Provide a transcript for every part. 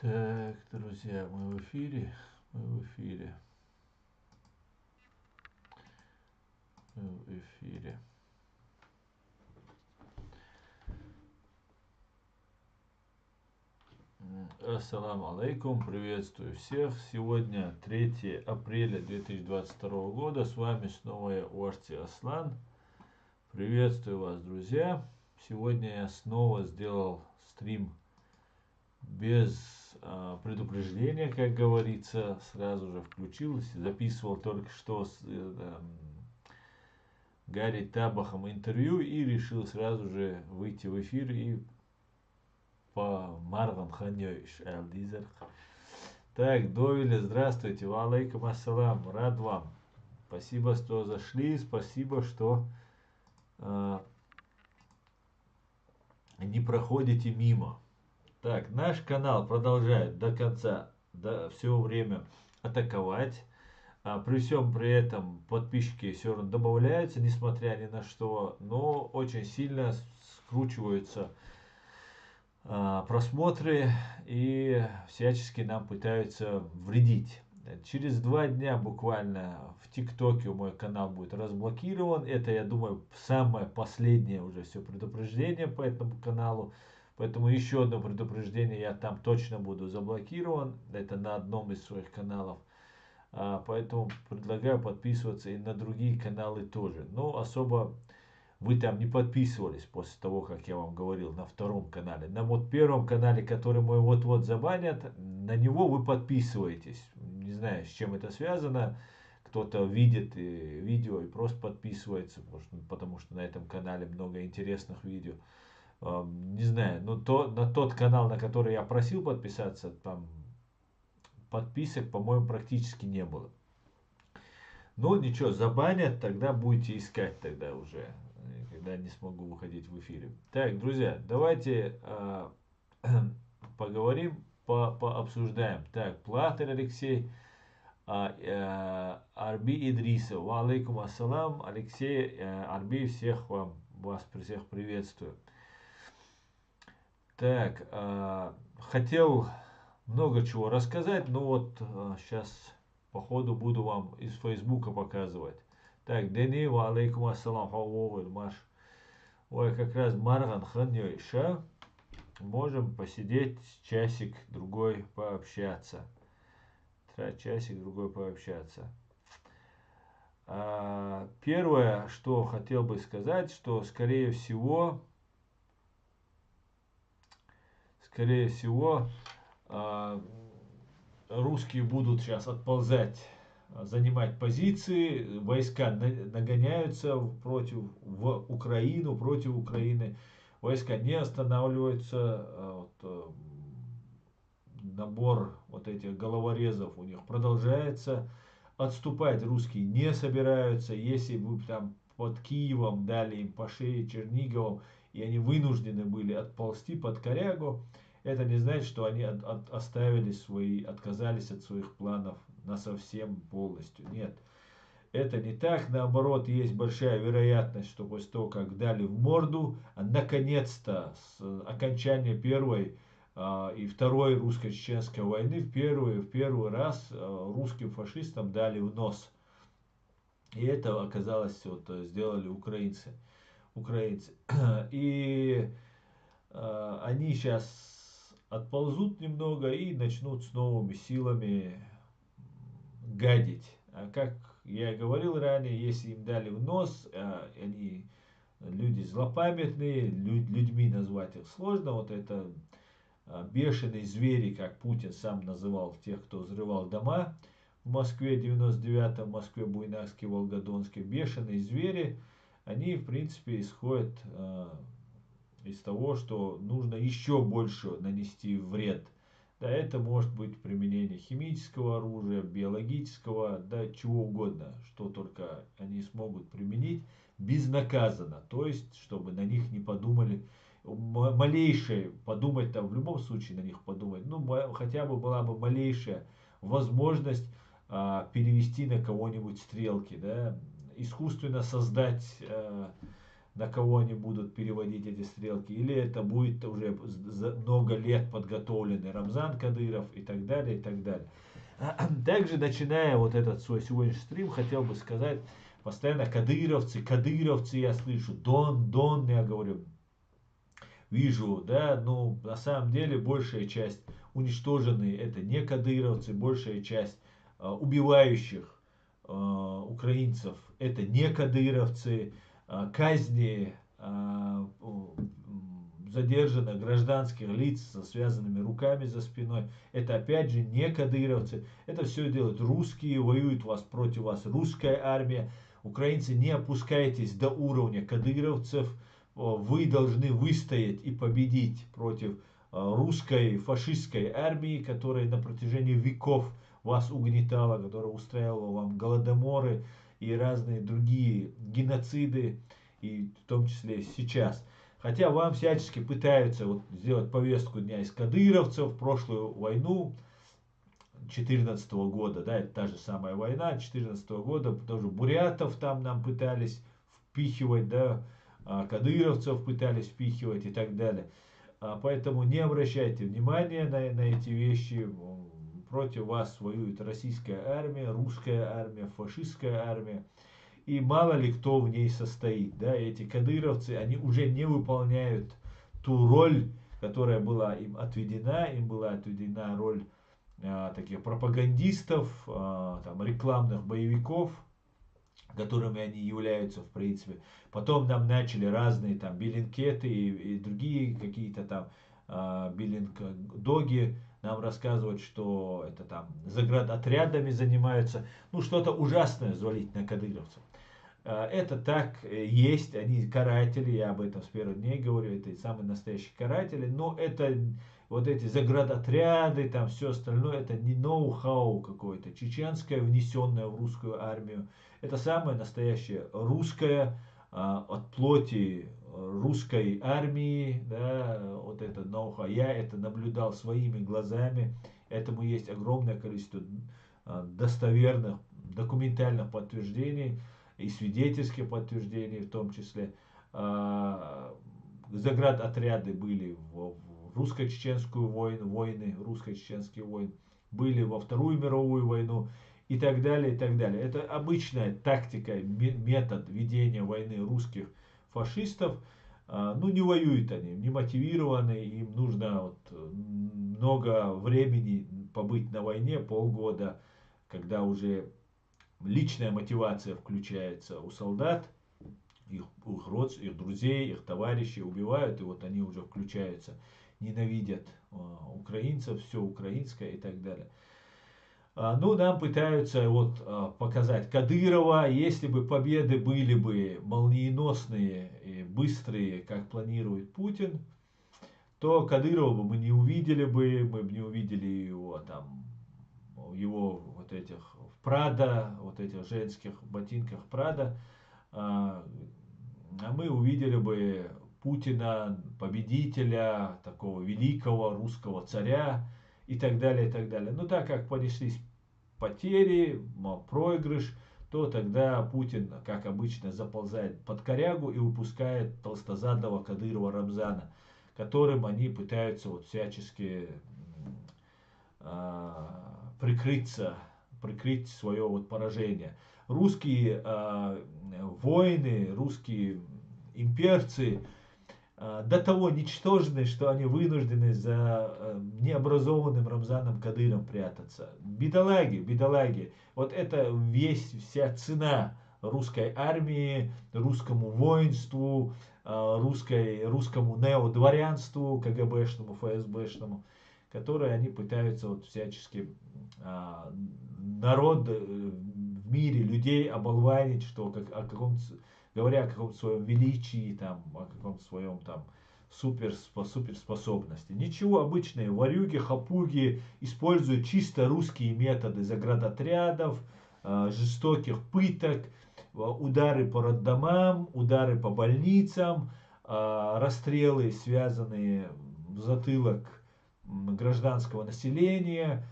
Так, друзья, мы в эфире. Мы в эфире. Мы в эфире. Ассаламу алейкум, приветствую всех. Сегодня 3 апреля 2022 года. С вами снова я, Уарти Аслан. Приветствую вас, друзья. Сегодня я снова сделал стрим без предупреждения, как говорится. Сразу же включился. Записывал только что с Гарри Табахом интервью и решил сразу же выйти в эфир и по Марван Ханьёиш Элдизер. Так, Довели, здравствуйте, валейкум ассалам, рад вам. Спасибо, что зашли, спасибо, что не проходите мимо. Так, наш канал продолжает до конца, все время атаковать. При всем при этом подписчики все равно добавляются, несмотря ни на что, но очень сильно скручиваются просмотры и всячески нам пытаются вредить. Через 2 дня буквально в ТикТоке мой канал будет разблокирован. Это, я думаю, самое последнее уже все предупреждение по этому каналу. Поэтому еще одно предупреждение, я там точно буду заблокирован. Это на одном из своих каналов. Поэтому предлагаю подписываться и на другие каналы тоже. Но особо вы там не подписывались после того, как я вам говорил, на втором канале. На вот первом канале, который мой вот-вот забанят, на него вы подписываетесь. Не знаю, с чем это связано. Кто-то видит видео и просто подписывается, потому что на этом канале много интересных видео. Не знаю, но на тот канал, на который я просил подписаться, там подписок, по-моему, практически не было. Ну ничего, забанят, тогда будете искать тогда уже, когда не смогу выходить в эфире. Так, друзья, давайте поговорим, пообсуждаем. Так, Платер Алексей, Арби Идрисов. Ва алейкум ассалам, Алексей, Арби, вас всех приветствую. Так, хотел много чего рассказать, но вот сейчас по ходу буду вам из Фейсбука показывать. Так, Дени, ва алейкум ассалам, Маш. Ой, как раз Марган Ханьёйша. Можем посидеть часик другой пообщаться. Часик другой пообщаться. Первое, что хотел бы сказать, что скорее всего, русские будут сейчас отползать, занимать позиции, войска нагоняются против Украины, войска не останавливаются, набор вот этих головорезов у них продолжается, отступать русские не собираются, если бы там под Киевом дали им по шее Черниговым, и они вынуждены были отползти под Корягу, это не значит, что они отказались от своих планов на совсем полностью. Нет. Это не так. Наоборот, есть большая вероятность, что после того, как дали в морду, наконец-то с окончания Первой и Второй русско-чеченской войны в первый раз русским фашистам дали в нос. И это оказалось, сделали украинцы. И они сейчас отползут немного и начнут с новыми силами гадить. А как я говорил ранее, если им дали в нос, они люди злопамятные, людьми назвать их сложно, вот это бешеные звери, как Путин сам называл тех, кто взрывал дома в Москве 99-м, в Москве Буйнакске, Волгодонске, бешеные звери, они в принципе исходят из того, что нужно еще больше нанести вред. Да, это может быть применение химического оружия, биологического, да, чего угодно, что только они смогут применить безнаказанно. То есть, чтобы на них не подумали, малейшее, подумать там, в любом случае на них подумать, ну, хотя бы была бы малейшая возможность перевести на кого-нибудь стрелки, да, искусственно создать на кого они будут переводить эти стрелки, или это будет уже за много лет подготовленный Рамзан Кадыров и так далее, и так далее. Также, начиная вот этот свой сегодняшний стрим, хотел бы сказать, постоянно кадыровцы, кадыровцы, я слышу, Дон, я говорю, вижу, да, ну, на самом деле, большая часть уничтоженные, это не кадыровцы, большая часть убивающих украинцев, это не кадыровцы, казни задержанных гражданских лиц со связанными руками за спиной, это опять же не кадыровцы, это все делают русские, воюют против вас русская армия, украинцы, не опускайтесь до уровня кадыровцев, вы должны выстоять и победить против русской фашистской армии, которая на протяжении веков вас угнетала, которая устраивала вам голодоморы и разные другие геноциды, и в том числе сейчас. Хотя вам всячески пытаются вот сделать повестку дня из кадыровцев, в прошлую войну 2014 года, да, это та же самая война 2014 года, тоже бурятов там нам пытались впихивать, да, кадыровцев пытались впихивать и так далее. Поэтому не обращайте внимания на эти вещи. Против вас воюет российская армия, русская армия, фашистская армия. И мало ли кто в ней состоит. Да? Эти кадыровцы, они уже не выполняют ту роль, которая была им отведена. Им была отведена роль таких пропагандистов, там, рекламных боевиков, которыми они являются в принципе. Потом нам начали разные там Беллинкеты и другие какие-то там Беллинг-доги нам рассказывать, что это там заградотрядами занимаются. Ну, что-то ужасное звалить на кадыровцев. Это так есть, они каратели, я об этом с первых дней говорю, это самые настоящие каратели, но это вот эти заградотряды, там все остальное, это не ноу-хау какое-то, чеченское, внесенное в русскую армию, это самое настоящее русское, от плоти русской армии, да, вот это ноу-хау, я это наблюдал своими глазами, этому есть огромное количество достоверных документальных подтверждений, и свидетельские подтверждения в том числе. Заградотряды были в русско-чеченскую войну, войны, русско-чеченские войны, были во Вторую мировую войну и так далее, и так далее. Это обычная тактика, метод ведения войны русских фашистов. Ну, не воюют они, не мотивированы, им нужно вот много времени побыть на войне, полгода, когда уже личная мотивация включается у солдат, их их друзей, их товарищей убивают, и вот они уже включаются, ненавидят украинцев, все украинское и так далее. Ну, нам пытаются вот показать Кадырова, если бы победы были бы молниеносные и быстрые, как планирует Путин, то Кадырова бы мы не увидели бы, мы бы не увидели его там, его вот этих в Прада, вот этих женских ботинках Прада, а мы увидели бы Путина, победителя, такого великого русского царя и так далее, и так далее. Но так как понеслись потери, проигрыш, то тогда Путин, как обычно, заползает под корягу и выпускает толстозадого Кадырова Рамзана, которым они пытаются вот всячески прикрыть свое вот поражение. Русские воины, русские имперцы до того ничтожны, что они вынуждены за необразованным Рамзаном Кадыром прятаться. Бедолаги, бедолаги. Вот это вся цена русской армии, русскому воинству, русскому неодворянству, КГБшному, ФСБшному, которые они пытаются вот всячески народ в мире, людей оболванить, что говоря о каком-то своем величии, там, о каком-то своем там суперспособности. Ничего, обычные ворюги, хапуги используют чисто русские методы заградотрядов, жестоких пыток, удары по роддомам, удары по больницам, расстрелы, связанные в затылок гражданского населения,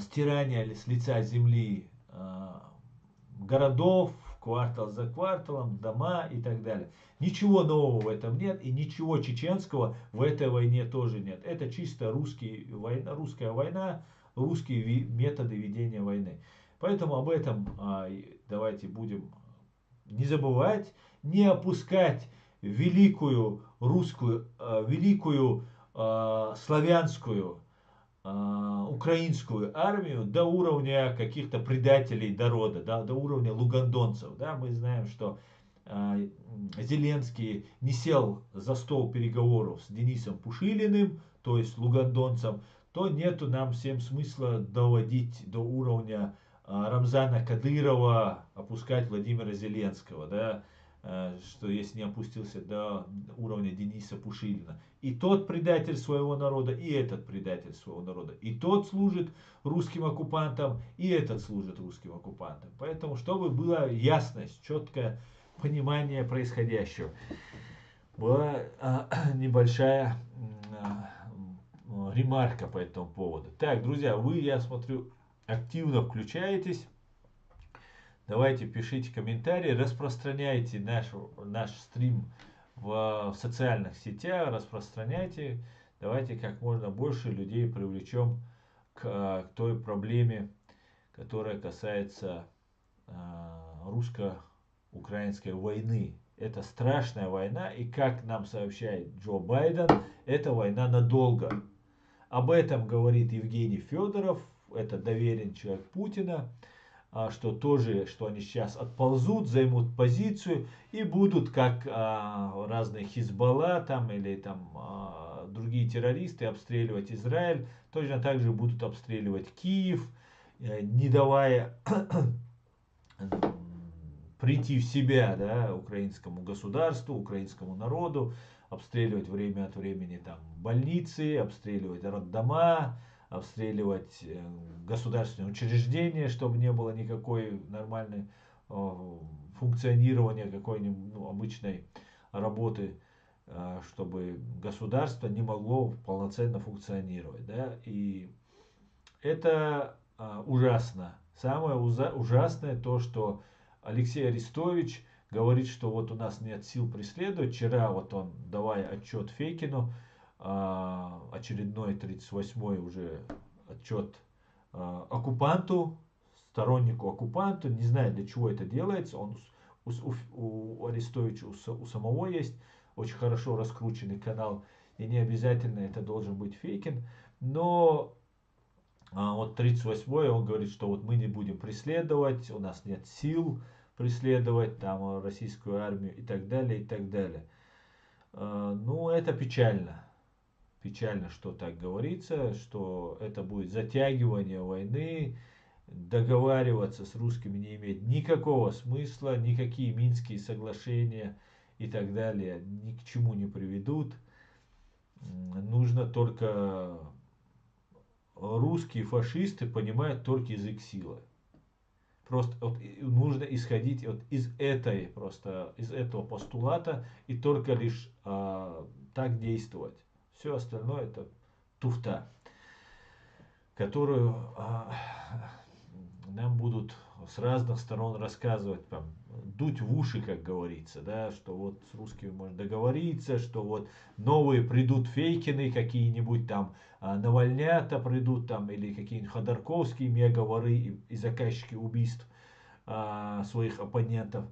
стирание с лица земли городов, квартал за кварталом, дома и так далее. Ничего нового в этом нет, и ничего чеченского в этой войне тоже нет. Это чисто русская война, русские методы ведения войны. Поэтому об этом давайте будем не забывать, не опускать великую русскую, великую славянскую, украинскую армию до уровня каких-то предателей народа, да, до уровня лугандонцев. Да. Мы знаем, что Зеленский не сел за стол переговоров с Денисом Пушилиным, то есть лугандонцем, то нету нам всем смысла доводить до уровня Рамзана Кадырова, опускать Владимира Зеленского, да, что если не опустился до уровня Дениса Пушилина. И тот предатель своего народа, и этот предатель своего народа. И тот служит русским оккупантам, и этот служит русским оккупантам. Поэтому, чтобы была ясность, четкое понимание происходящего. Была небольшая ремарка по этому поводу. Так, друзья, вы, я смотрю, активно включаетесь. Давайте пишите комментарии, распространяйте наш стрим в социальных сетях, распространяйте. Давайте как можно больше людей привлечем к той проблеме, которая касается русско-украинской войны. Это страшная война, и как нам сообщает Джо Байден, это война надолго. Об этом говорит Евгений Федоров, это доверенный человек Путина, что они сейчас отползут, займут позицию и будут, как разные Хизбалла там, или там другие террористы, обстреливать Израиль. Точно так же будут обстреливать Киев, не давая прийти в себя, да, украинскому государству, украинскому народу, обстреливать время от времени там больницы, обстреливать роддома, обстреливать государственные учреждения, чтобы не было никакой нормальной функционирования какой-нибудь обычной работы, чтобы государство не могло полноценно функционировать. Да? И это ужасно. Самое ужасное то, что Алексей Арестович говорит, что вот у нас нет сил преследовать. Вчера вот он, давая отчет Фейкину, очередной 38-й уже отчет оккупанту, стороннику оккупанту, не знаю для чего это делается, он у Арестовича у самого есть очень хорошо раскрученный канал, и не обязательно это должен быть Фейкин, но вот 38-й он говорит, что вот мы не будем преследовать, у нас нет сил преследовать там российскую армию и так далее, и так далее. Ну, это печально. Печально, что так говорится, что это будет затягивание войны, договариваться с русскими не имеет никакого смысла, никакие Минские соглашения и так далее ни к чему не приведут. Нужно только русские фашисты понимают только язык силы. Просто вот, нужно исходить вот из этого постулата и только лишь так действовать. Все остальное это туфта, которую нам будут с разных сторон рассказывать, там, дуть в уши, как говорится, да, что вот с русскими можно договориться, что вот новые придут Фейкины какие-нибудь там, Навальнята придут там, или какие-нибудь Ходорковские мегаворы и заказчики убийств своих оппонентов,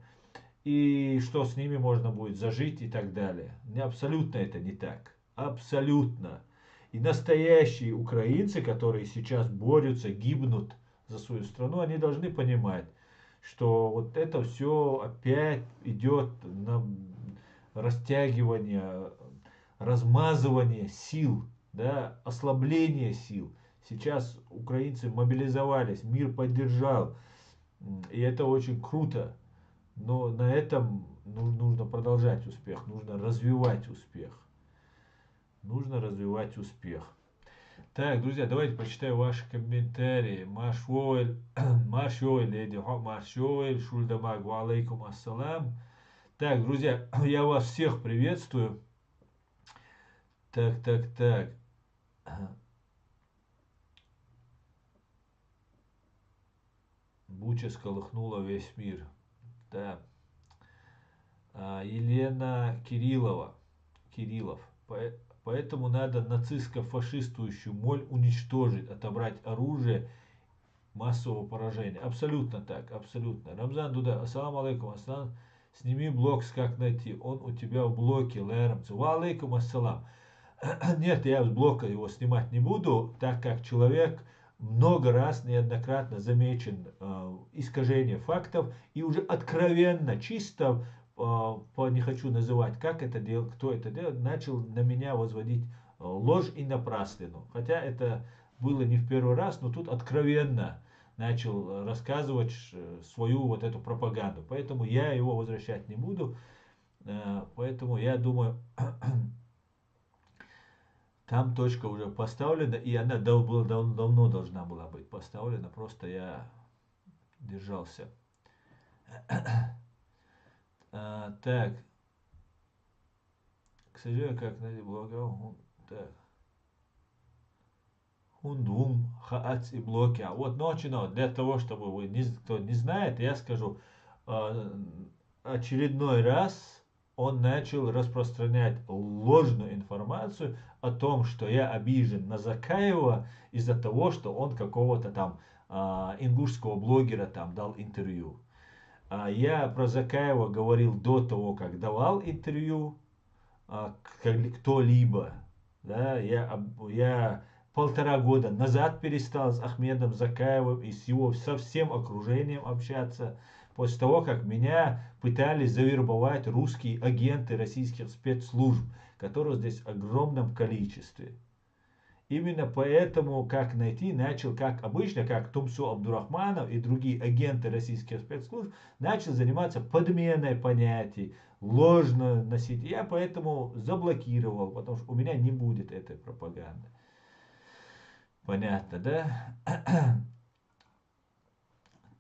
и что с ними можно будет зажить и так далее. Абсолютно это не так. Абсолютно. И настоящие украинцы, которые сейчас борются, гибнут за свою страну, они должны понимать, что вот это все опять идет на растягивание, размазывание сил, да, ослабление сил. Сейчас украинцы мобилизовались, мир поддержал, и это очень круто. Но на этом нужно продолжать успех, нужно развивать успех. Нужно развивать успех. Так, друзья, давайте почитаю ваши комментарии. Маршоэль, леди Маршоэль, Шульдамаг, ва алейкум ассалам. Так, друзья, я вас всех приветствую. Так. Буча сколыхнула весь мир. да. Елена Кириллов. Поэтому надо нацистско-фашистующую моль уничтожить, отобрать оружие массового поражения. Абсолютно так, абсолютно. Рамзан Дуда, ассаламу алейкум, ассалам. Сними блок с как найти. Он у тебя в блоке, лэрамцу. Ва алейкум ассалам. Нет, я с блока его снимать не буду, так как человек много раз неоднократно замечен искажение фактов и уже откровенно, чисто, не хочу называть, как это делал, кто это делал, начал на меня возводить ложь и напраслину. Хотя это было не в первый раз, но тут откровенно начал рассказывать свою вот эту пропаганду. Поэтому я его возвращать не буду. Поэтому я думаю, там точка уже поставлена, и она давно должна была быть поставлена, просто я держался. Так, к сожалению, как на блога, так. Хундвум, хаац и блоки. А вот ночью, для того, чтобы вы, кто не знает, я скажу, очередной раз он начал распространять ложную информацию о том, что я обижен на Закаева из-за того, что он какого-то там ингушского блогера там дал интервью. Я про Закаева говорил до того, как давал интервью кто-либо. Да, я 1,5 года назад перестал с Ахмедом Закаевым и со всем окружением общаться. После того, как меня пытались завербовать русские агенты российских спецслужб, которых здесь в огромном количестве. Именно поэтому, как найти, начал, как обычно, как Тумсо Абдурахманов и другие агенты российских спецслужб, начал заниматься подменой понятий, ложно носить. Я поэтому заблокировал, потому что у меня не будет этой пропаганды. Понятно, да?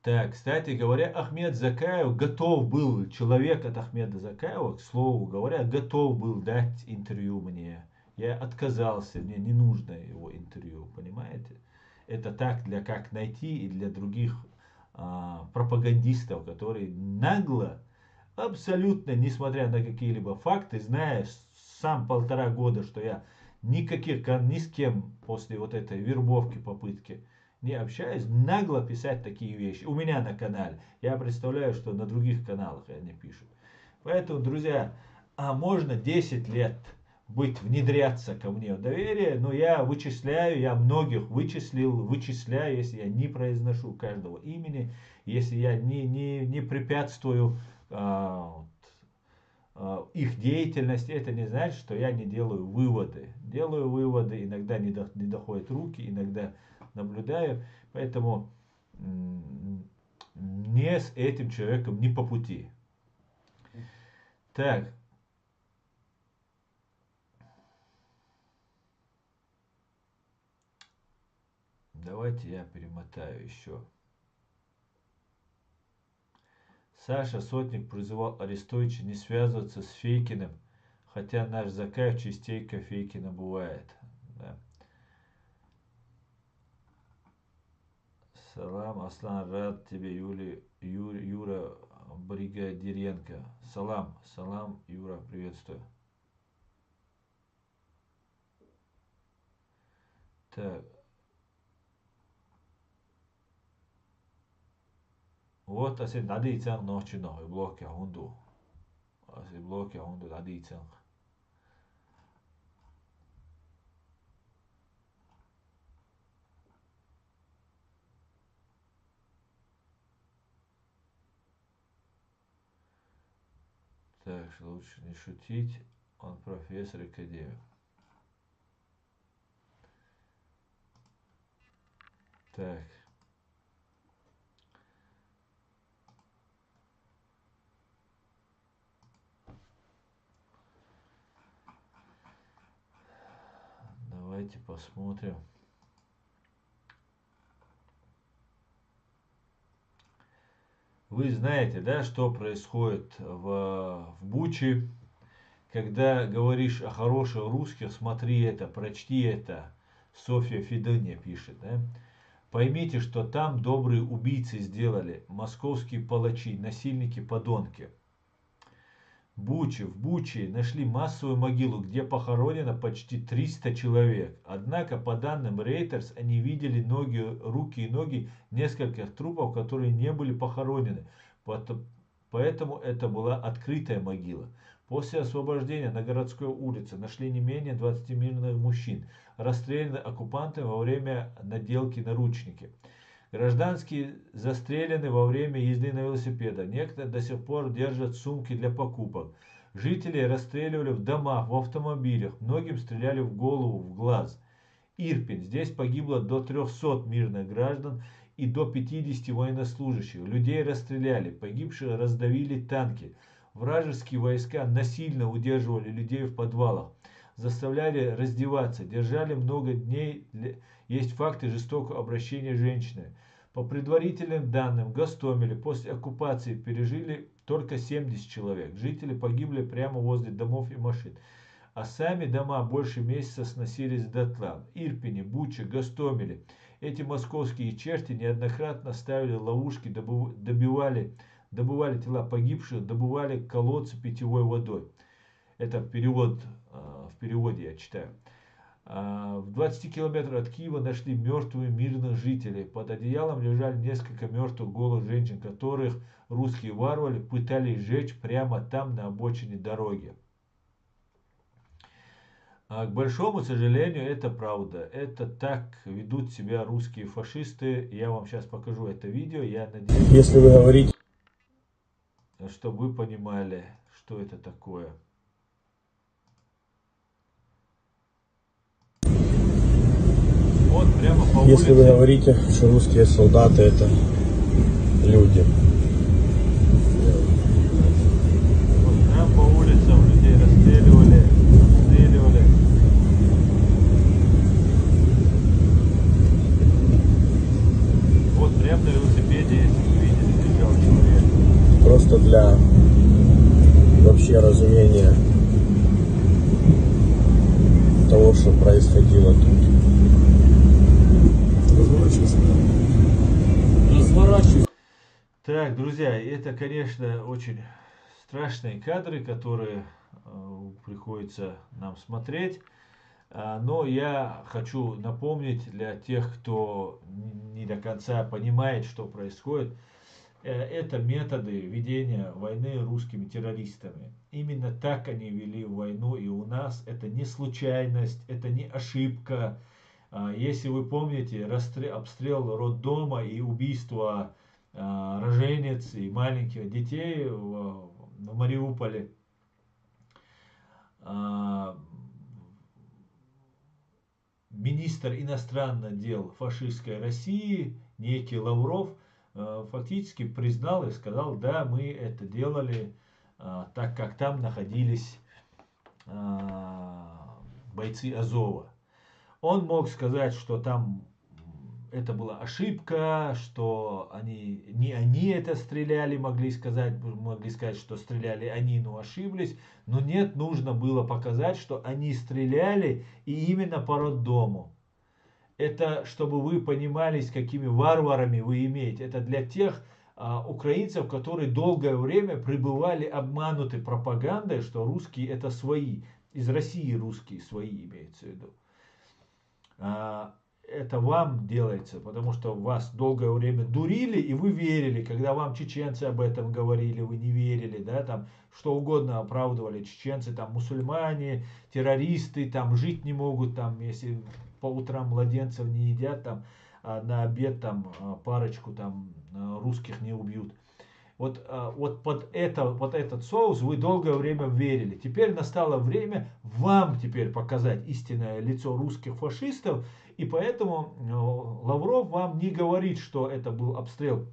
Так, кстати говоря, Ахмед Закаев готов был, человек от Ахмеда Закаева, к слову говоря, готов был дать интервью мне. Я отказался, мне не нужно его интервью, понимаете? Это так, для как найти и для других пропагандистов, которые нагло, абсолютно, несмотря на какие-либо факты, зная сам 1,5 года, что я ни с кем после вот этой вербовки, попытки не общаюсь, нагло писать такие вещи. У меня на канале. Я представляю, что на других каналах они пишут. Поэтому, друзья, можно 10 лет внедряться ко мне в доверие, но я вычисляю, я многих вычисляю, если я не произношу каждого имени, если я не препятствую их деятельности, это не значит, что я не делаю выводы. Делаю выводы, иногда не доходят руки, иногда наблюдаю, поэтому мне с этим человеком не по пути. Так. Давайте я перемотаю еще. Саша Сотник призывал Арестовича не связываться с Фейкиным, хотя наш Закаев частенько Фейкина бывает. Да. Салам, Аслан, рад тебе, Юра Бригадиренко. Салам, Юра, приветствую. Так. Вот, надо идти ночью, но и блоки хунду. Блоки хунду, надо идти. Так, лучше не шутить, он профессор академик. Так. Давайте посмотрим. Вы знаете, да, что происходит в Буче, когда говоришь о хороших русских, смотри это, прочти это. Софья Федония пишет, да. Поймите, что там добрые убийцы сделали, московские палачи, насильники, подонки. В Буче нашли массовую могилу, где похоронено почти 300 человек. Однако, по данным Reuters, они видели руки и ноги нескольких трупов, которые не были похоронены. Поэтому это была открытая могила. После освобождения на городской улице нашли не менее 20 мирных мужчин, расстрелянных оккупантами во время наделки наручники. Гражданские застрелены во время езды на велосипедах. Некоторые до сих пор держат сумки для покупок. Жителей расстреливали в домах, в автомобилях. Многим стреляли в голову, в глаз. Ирпень. Здесь погибло до 300 мирных граждан и до 50 военнослужащих. Людей расстреляли, погибших раздавили танки. Вражеские войска насильно удерживали людей в подвалах, заставляли раздеваться, держали много дней. Есть факты жестокого обращения с женщинами. По предварительным данным, в Гостомеле после оккупации пережили только 70 человек. Жители погибли прямо возле домов и машин. А сами дома больше месяца сносились дотла. В Ирпене, Буче, Гостомеле эти московские черти неоднократно ставили ловушки, добывали тела погибших, добывали колодцы питьевой водой. Это перевод, в переводе я читаю. В 20 километрах от Киева нашли мертвых мирных жителей. Под одеялом лежали несколько мертвых голых женщин, которых русские варвары пытались сжечь прямо там, на обочине дороги. К большому сожалению, это правда. Это так ведут себя русские фашисты. Я вам сейчас покажу это видео. Я надеюсь, Если вы говорите, чтобы вы понимали, что это такое. Вот прямо по улице. если вы говорите, что русские солдаты это люди. Вот прямо по улицам людей расстреливали. Вот прямо на велосипеде, если вы видели, лежал человек. Просто для вообще разумения того, что происходило тут. Разворачивайся. Так, друзья, это, конечно, очень страшные кадры, которые приходится нам смотреть. Но я хочу напомнить для тех, кто не до конца понимает, что происходит, это методы ведения войны русскими террористами. Именно так они вели войну и у нас. Это не случайность, это не ошибка. Если вы помните, обстрел роддома и убийство роженец и маленьких детей в Мариуполе, министр иностранных дел фашистской России, некий Лавров, фактически признал и сказал: да, мы это делали, так как там находились бойцы Азова. Он мог сказать, что там это была ошибка, что не они это стреляли, могли сказать, что стреляли они, но ошиблись. Но нет, нужно было показать, что они стреляли и именно по роддому. Это чтобы вы понимали, с какими варварами вы имеете. Это для тех украинцев, которые долгое время пребывали обмануты пропагандой, что русские это свои. Из России русские свои имеется в виду. Это вам делается, потому что вас долгое время дурили, и вы верили, когда вам чеченцы об этом говорили, вы не верили, да, там что угодно оправдывали, чеченцы, там мусульмане, террористы, там жить не могут, там если по утрам младенцев не едят, там на обед там парочку там русских не убьют. Вот под этот соус вы долгое время верили. Теперь настало время вам теперь показать истинное лицо русских фашистов. И поэтому Лавров вам не говорит, что это был обстрел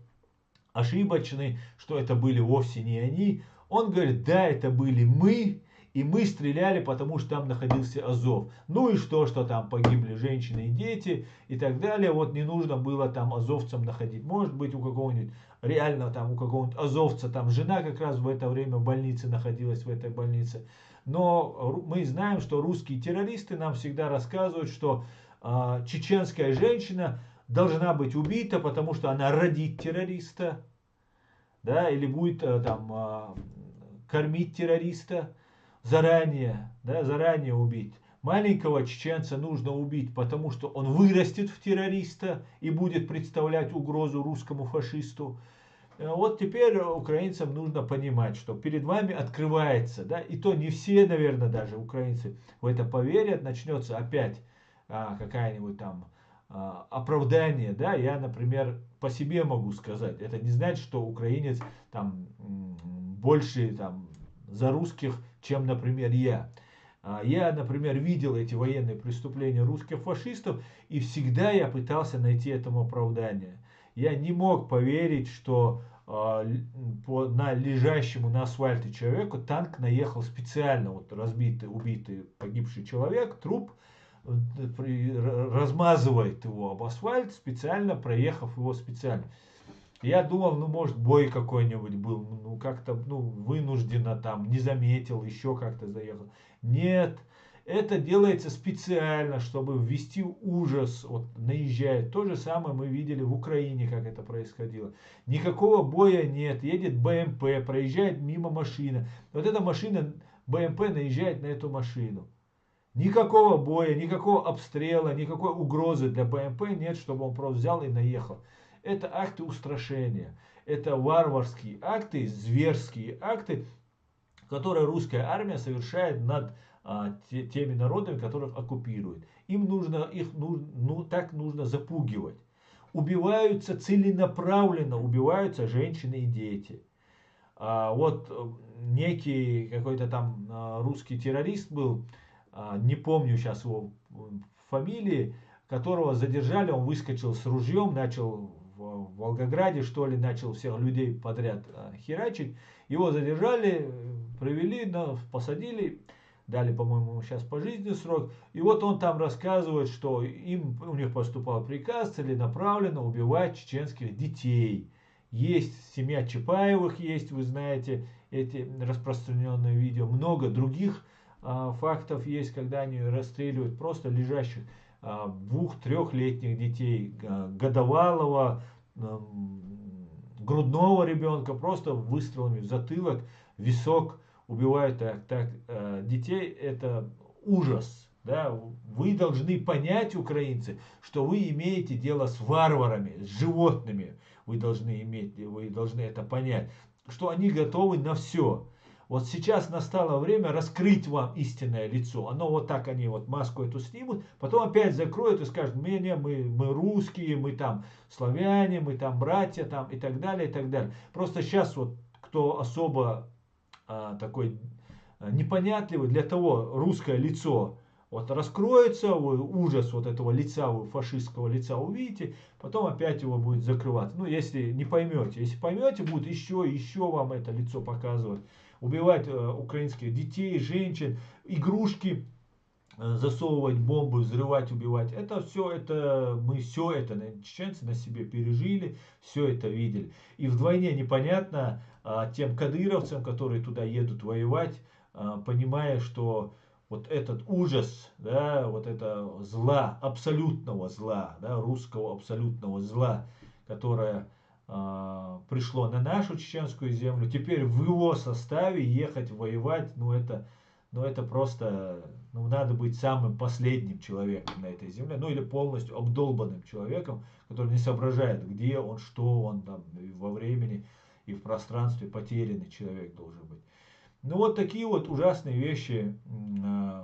ошибочный, что это были вовсе не они. Он говорит: да, это были мы. И мы стреляли, потому что там находился Азов. Ну и что там погибли женщины и дети и так далее. Вот не нужно было там азовцам находить. Может быть, у какого-нибудь реально там у какого-нибудь азовца там жена как раз в это время в больнице находилась, в этой больнице. Но мы знаем, что русские террористы нам всегда рассказывают, что чеченская женщина должна быть убита, потому что она родит террориста, да, или будет кормить террориста заранее, да, заранее убить. Маленького чеченца нужно убить, потому что он вырастет в террориста и будет представлять угрозу русскому фашисту. Вот теперь украинцам нужно понимать, что перед вами открывается, да, и то не все, наверное, даже украинцы в это поверят, начнется опять какая-нибудь там оправдание, да, я, например, по себе могу сказать, это не значит, что украинец там больше там за русских, чем, например, я. Я, например, видел эти военные преступления русских фашистов, и всегда я пытался найти этому оправдание. Я не мог поверить, что на лежащему на асфальте человеку танк наехал специально, вот разбитый, убитый, погибший человек, труп, размазывает его об асфальт, специально проехав его специально. Я думал, ну, может, бой какой-нибудь был, ну, как-то, ну, вынужденно там, не заметил, еще как-то заехал. Нет, это делается специально, чтобы ввести ужас, вот, наезжает. То же самое мы видели в Украине, как это происходило. Никакого боя нет, едет БМП, проезжает мимо машина. Вот эта машина, БМП наезжает на эту машину. Никакого боя, никакого обстрела, никакой угрозы для БМП нет, чтобы он просто взял и наехал. Это акты устрашения, это варварские акты, зверские акты, которые русская армия совершает над теми народами, которых оккупирует. Им нужно, так нужно запугивать. Убиваются целенаправленно, убиваются женщины и дети. Вот некий какой-то там русский террорист был, не помню сейчас его фамилии, которого задержали, он выскочил с ружьем, начал в Волгограде, что ли, начал всех людей подряд херачить. Его задержали, провели, посадили, дали, по-моему, сейчас пожизненный срок. И вот он там рассказывает, что у них поступал приказ целенаправленно убивать чеченских детей. Есть семья Чапаевых, есть, вы знаете, эти распространенные видео. Много других фактов есть, когда они расстреливают просто лежащих 2-3-летних детей, годовалого, грудного ребенка, просто выстрелами в затылок, в висок убивают так детей. Это ужас. Да? Вы должны понять, украинцы, что вы имеете дело с варварами, с животными. Вы должны это понять, что они готовы на все. Вот сейчас настало время раскрыть вам истинное лицо. Оно вот так, они вот маску эту снимут, потом опять закроют и скажут, мы русские, мы там славяне, мы там братья там и так далее, и так далее. Просто сейчас вот кто особо такой непонятливый, для того русское лицо вот раскроется, вы ужас вот этого лица, вы фашистского лица увидите, потом опять его будет закрываться. Ну, если не поймете. Если поймете, будет еще вам это лицо показывать. Убивать украинских детей, женщин, игрушки, засовывать бомбы, взрывать, убивать. Мы все это, чеченцы на себе пережили, все это видели. И вдвойне непонятно тем кадыровцам, которые туда едут воевать, понимая, что вот этот ужас, да, вот это зла, абсолютного зла, да, русского абсолютного зла, которое пришло на нашу чеченскую землю, теперь в его составе ехать воевать, ну это просто, надо быть самым последним человеком на этой земле, ну или полностью обдолбанным человеком, который не соображает, где он, что он там во времени и в пространстве, потерянный человек должен быть. Ну вот такие вот ужасные вещи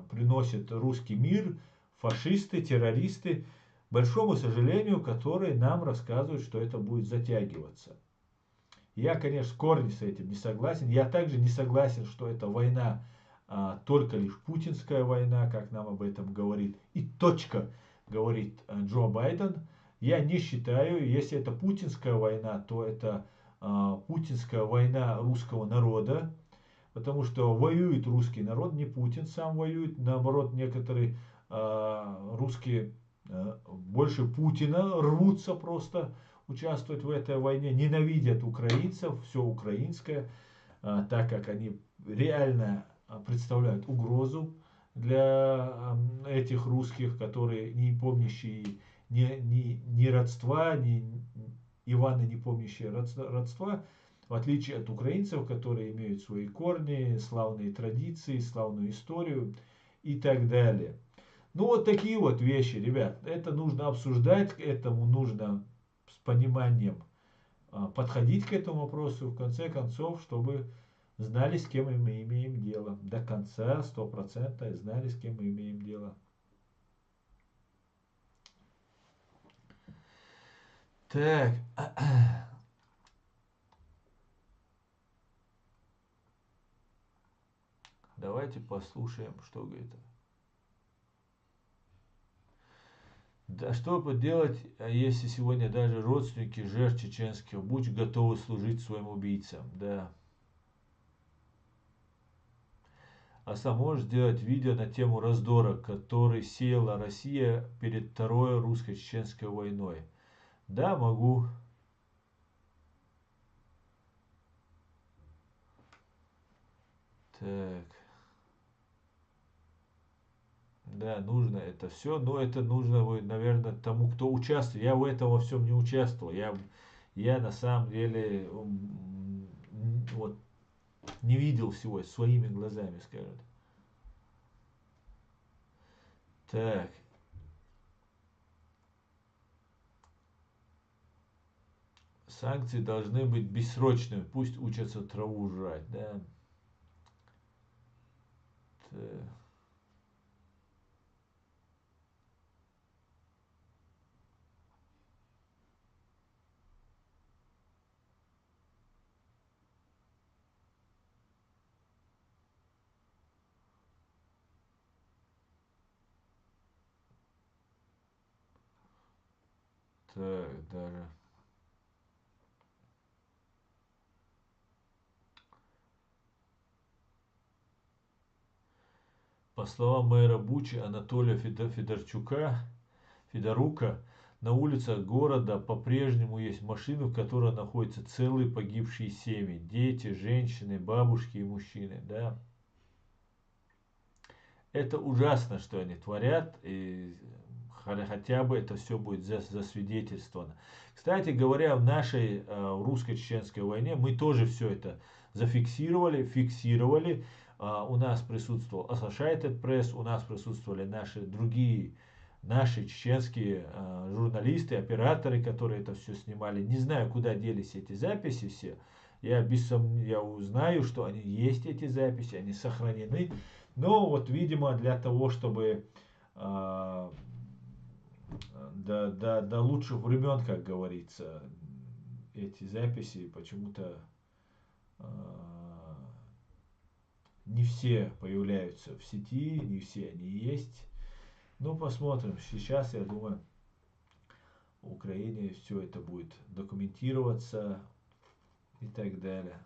приносит русский мир, фашисты, террористы, большому сожалению, которые нам рассказывают, что это будет затягиваться. Я, конечно, в корне с этим не согласен. Я также не согласен, что это война только лишь путинская война, как нам об этом говорит. И точка, говорит Джо Байден. Я не считаю, если это путинская война, то это путинская война русского народа. Потому что воюет русский народ, не Путин сам воюет. Наоборот, некоторые русские больше Путина рвутся просто участвовать в этой войне. Ненавидят украинцев, все украинское, так как они реально представляют угрозу для этих русских, которые не помнящие ни родства, ни Ивана не помнящие родства, в отличие от украинцев, которые имеют свои корни, славные традиции, славную историю и так далее. Ну вот такие вот вещи, ребят. Это нужно обсуждать, к этому нужно с пониманием подходить к этому вопросу, в конце концов, чтобы знали, с кем мы имеем дело. До конца, 100% знали, с кем мы имеем дело. Так. Давайте послушаем, что говорит. Да что поделать, если сегодня даже родственники жертв чеченских буч готовы служить своим убийцам, да. А сам можешь сделать видео на тему раздора, который сеяла Россия перед Второй русско-чеченской войной? Да, могу. Так. Да, нужно это все, но это нужно, наверное, тому, кто участвует. Я в этом во всем не участвовал. Я на самом деле вот не видел всего своими глазами, скажем. Так. Санкции должны быть бессрочными. Пусть учатся траву жрать, да. Так. Так, даже. По словам мэра Бучи Анатолия Федорука, на улицах города по-прежнему есть машины, в которых находятся целые погибшие семьи. Дети, женщины, бабушки и мужчины. Да. Это ужасно, что они творят. И хотя бы это все будет засвидетельствовано. Кстати говоря, в нашей русско-чеченской войне мы тоже все это фиксировали. У нас присутствовал Associated Press, у нас присутствовали наши чеченские журналисты, операторы, которые это все снимали. Не знаю, куда делись эти записи все. Я узнаю, что они есть, эти записи, они сохранены. Но вот, видимо, для того, чтобы до лучших времен, как говорится, эти записи почему-то не все появляются в сети, не все они есть. Ну, посмотрим. Сейчас, я думаю, в Украине все это будет документироваться и так далее.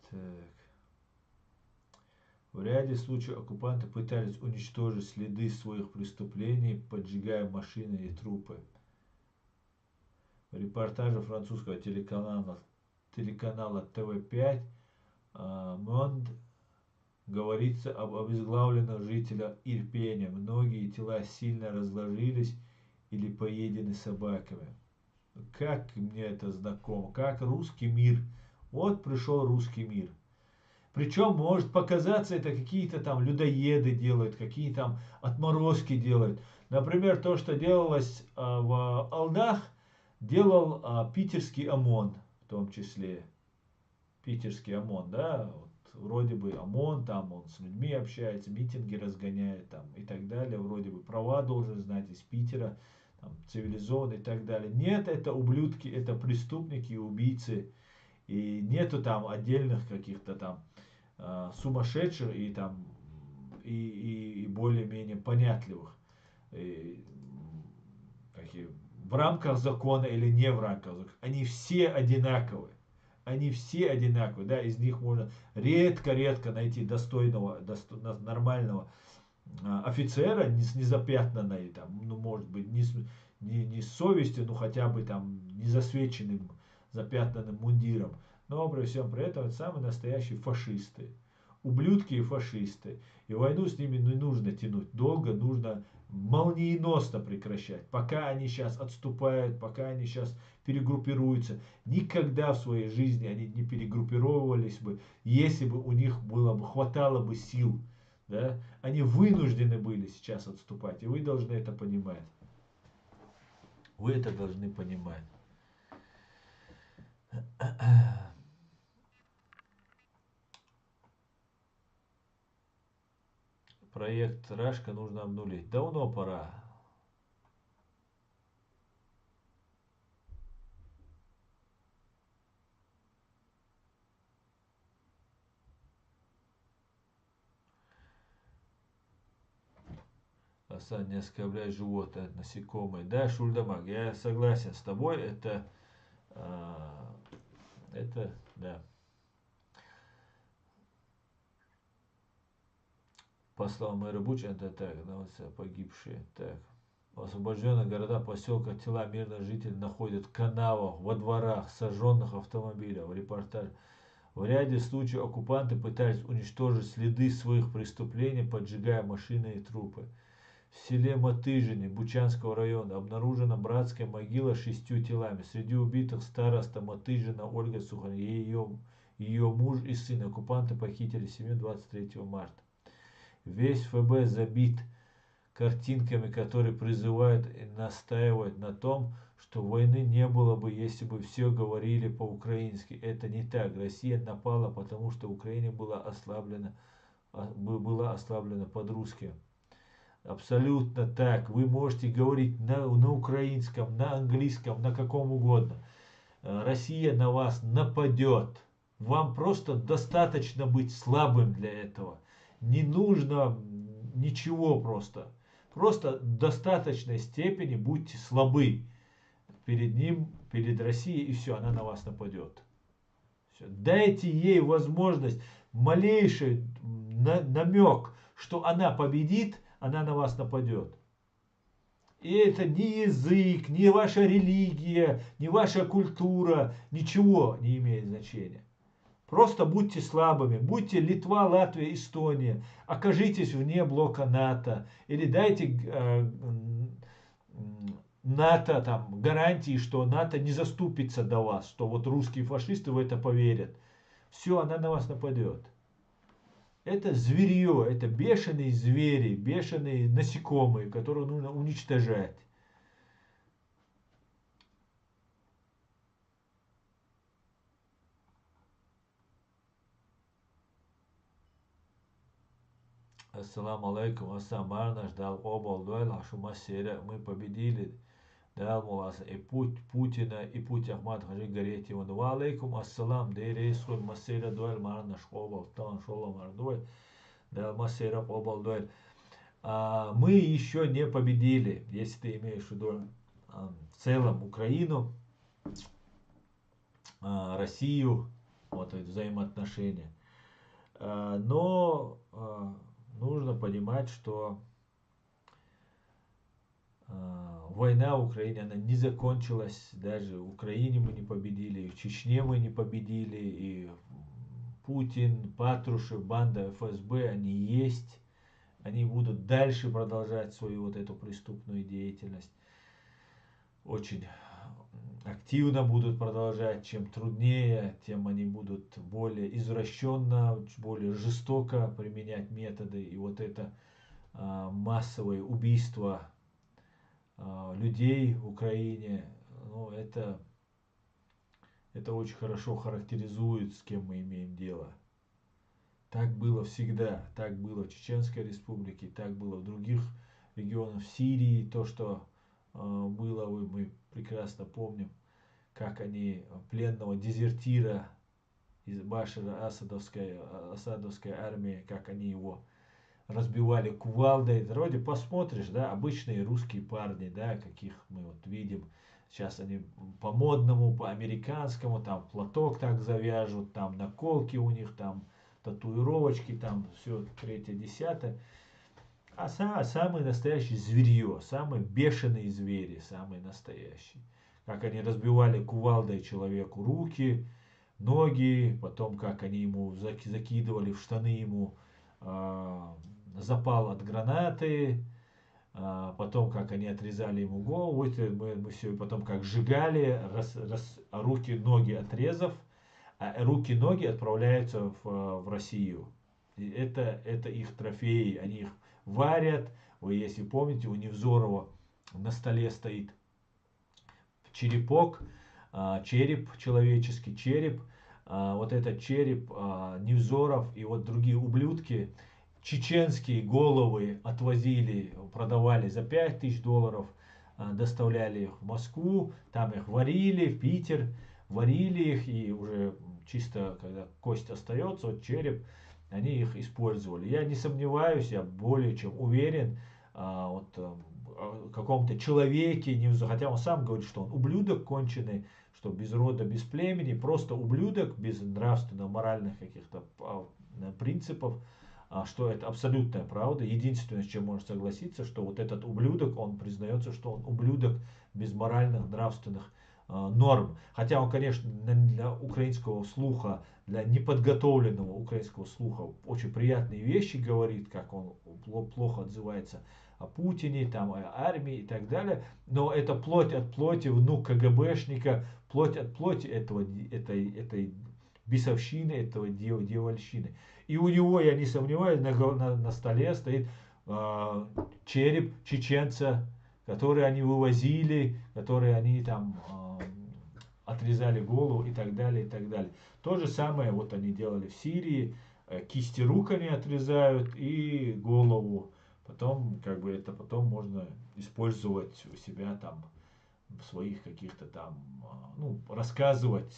Так. В ряде случаев оккупанты пытались уничтожить следы своих преступлений, поджигая машины и трупы. В репортаже французского телеканала ТВ5 Монд говорится об обезглавленных жителях Ирпеня. Многие тела сильно разложились или поедены собаками. Как мне это знакомо, как русский мир. Вот пришел русский мир. Причем может показаться, это какие-то там людоеды делают, какие там отморозки делают. Например, то, что делалось в Алдах, делал питерский ОМОН, в том числе. Питерский ОМОН, да, вот, вроде бы ОМОН, там он с людьми общается, митинги разгоняет там и так далее, вроде бы права должен знать из Питера, там, цивилизованный и так далее. Нет, это ублюдки, это преступники, убийцы. И нету там отдельных каких-то там сумасшедших и там и более-менее понятливых. И, в рамках закона или не в рамках закона. Они все одинаковые. Они все одинаковые. Да, из них можно редко-редко найти достойного, нормального офицера, не с незапятнанной, там, ну, может быть, не с совестью, но хотя бы там не засвеченным, запятнанным мундиром. Но при всем при этом это самые настоящие фашисты. Ублюдки и фашисты. И войну с ними не нужно тянуть долго, нужно молниеносно прекращать. Пока они сейчас отступают, пока они сейчас перегруппируются. Никогда в своей жизни они не перегруппировывались бы, если бы у них хватало бы сил. Да? Они вынуждены были сейчас отступать. И вы должны это понимать. Вы это должны понимать. Проект Рашка нужно обнулить. Давно пора. Асан, не оскорбляй животное, насекомые. Да, Шульдамаг, я согласен с тобой. Это, да. По словам мэра Буча, это так, погибшие. Так. В освобожденных городах, поселках тела мирных жителей находят в канавах, во дворах, сожженных автомобилях. В репортаже. В ряде случаев оккупанты пытались уничтожить следы своих преступлений, поджигая машины и трупы. В селе Матыжине Бучанского района обнаружена братская могила с 6 телами. Среди убитых староста Матыжина Ольга Сухарь, ее муж и сын. Оккупанты похитили семью 23 марта. Весь ФБ забит картинками, которые призывают и настаивают на том, что войны не было бы, если бы все говорили по-украински. Это не так. Россия напала, потому что Украина была ослаблена под-русски. Абсолютно так. Вы можете говорить на украинском, на английском, на каком угодно. Россия на вас нападет. Вам просто достаточно быть слабым для этого. Не нужно ничего просто. Просто в достаточной степени будьте слабы перед ним, перед Россией, и все, она на вас нападет. Все. Дайте ей возможность, малейший намек, что она победит, она на вас нападет. И это ни язык, ни ваша религия, ни ваша культура, ничего не имеет значения. Просто будьте слабыми, будьте Литва, Латвия, Эстония, окажитесь вне блока НАТО или дайте НАТО там гарантии, что НАТО не заступится до вас, что вот русские фашисты в это поверят. Все, она на вас нападет. Это зверье, это бешеные звери, бешеные насекомые, которых нужно уничтожать. Ассаламу алейкум, Асамарна ждал обал дуэль, Ашумасера, мы победили. Дал Муласа и путь Путина, и путь Ахмад Хаджи Гаретьева. Ва алейкум ассалам, дейрейсхуй Масера дуэль, Марна шхобал, Тан Шола Мардуэль. Дал Масера обал дуэль. Мы еще не победили, если ты имеешь в виду в целом Украину, Россию, вот эти взаимоотношения. Но нужно понимать, что война в Украине, она не закончилась, даже в Украине мы не победили, и в Чечне мы не победили, и Путин, Патрушев, банда ФСБ, они есть, они будут дальше продолжать свою вот эту преступную деятельность. Очень активно будут продолжать. Чем труднее, тем они будут более извращенно, более жестоко применять методы. И вот это массовое убийство людей в Украине, ну, это очень хорошо характеризует, с кем мы имеем дело. Так было всегда, так было в Чеченской республике, так было в других регионах, в Сирии, то, что было, мы прекрасно помним, как они пленного дезертира из Башара Асадовской армии, как они его разбивали кувалдой. Вроде посмотришь, да, обычные русские парни, да, каких мы вот видим. Сейчас они по модному, по американскому, там платок так завяжут, там наколки у них, там татуировочки, там все третье, десятое. А самые настоящие зверье, самые бешеные звери, самые настоящие. Как они разбивали кувалдой человеку руки, ноги, потом как они ему закидывали в штаны ему запал от гранаты, потом как они отрезали ему голову, это мы все, потом как сжигали, руки, ноги отрезав, а руки, ноги отправляются в Россию. И это их трофеи, они их варят. Вы, если помните, у Невзорова на столе стоит черепок, череп, человеческий череп. Вот этот череп Невзоров и вот другие ублюдки чеченские головы отвозили, продавали за $5000, доставляли их в Москву, там их варили, в Питер, варили их, и уже чисто, когда кость остается, вот череп, они их использовали. Я не сомневаюсь, я более чем уверен, о каком-то человеке, хотя он сам говорит, что он ублюдок конченый, что без рода, без племени, просто ублюдок, без нравственно-моральных каких-то принципов, что это абсолютная правда. Единственное, с чем можно согласиться, что вот этот ублюдок, он признается, что он ублюдок без моральных, нравственных норм. Хотя он, конечно, для украинского слуха, для неподготовленного украинского слуха очень приятные вещи говорит, как он плохо отзывается о Путине, там, о армии и так далее. Но это плоть от плоти, внук КГБшника, плоть от плоти этой бесовщины, этого дьявольщины. И у него, я не сомневаюсь, на столе стоит череп чеченца, который они вывозили, который они там отрезали голову и так далее, и так далее. То же самое вот они делали в Сирии, кисти рук они отрезают и голову. Потом, как бы это потом можно использовать у себя там в своих каких-то там, ну, рассказывать,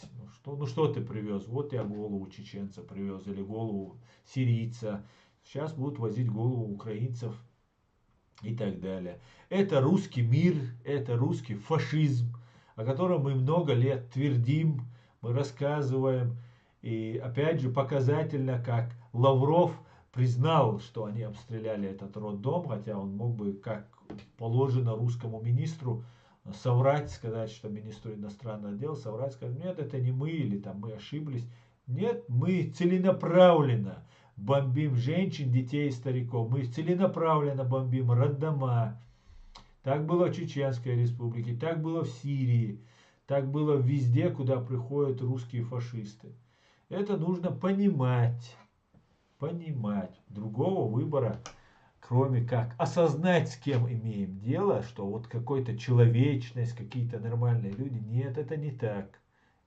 что ты привез, вот я голову чеченца привез или голову сирийца, сейчас будут возить голову украинцев и так далее. Это русский мир, это русский фашизм, о котором мы много лет твердим, мы рассказываем. И опять же показательно, как Лавров признал, что они обстреляли этот роддом, хотя он мог бы, как положено русскому министру, соврать, сказать, что министру иностранных дел, соврать, сказать, нет, это не мы, или там мы ошиблись. Нет, мы целенаправленно бомбим женщин, детей и стариков. Мы целенаправленно бомбим роддома. Так было в Чеченской республике, так было в Сирии, так было везде, куда приходят русские фашисты. Это нужно понимать. Понимать. Другого выбора, кроме как осознать, с кем имеем дело, что вот какой-то человечность, какие-то нормальные люди. Нет, это не так.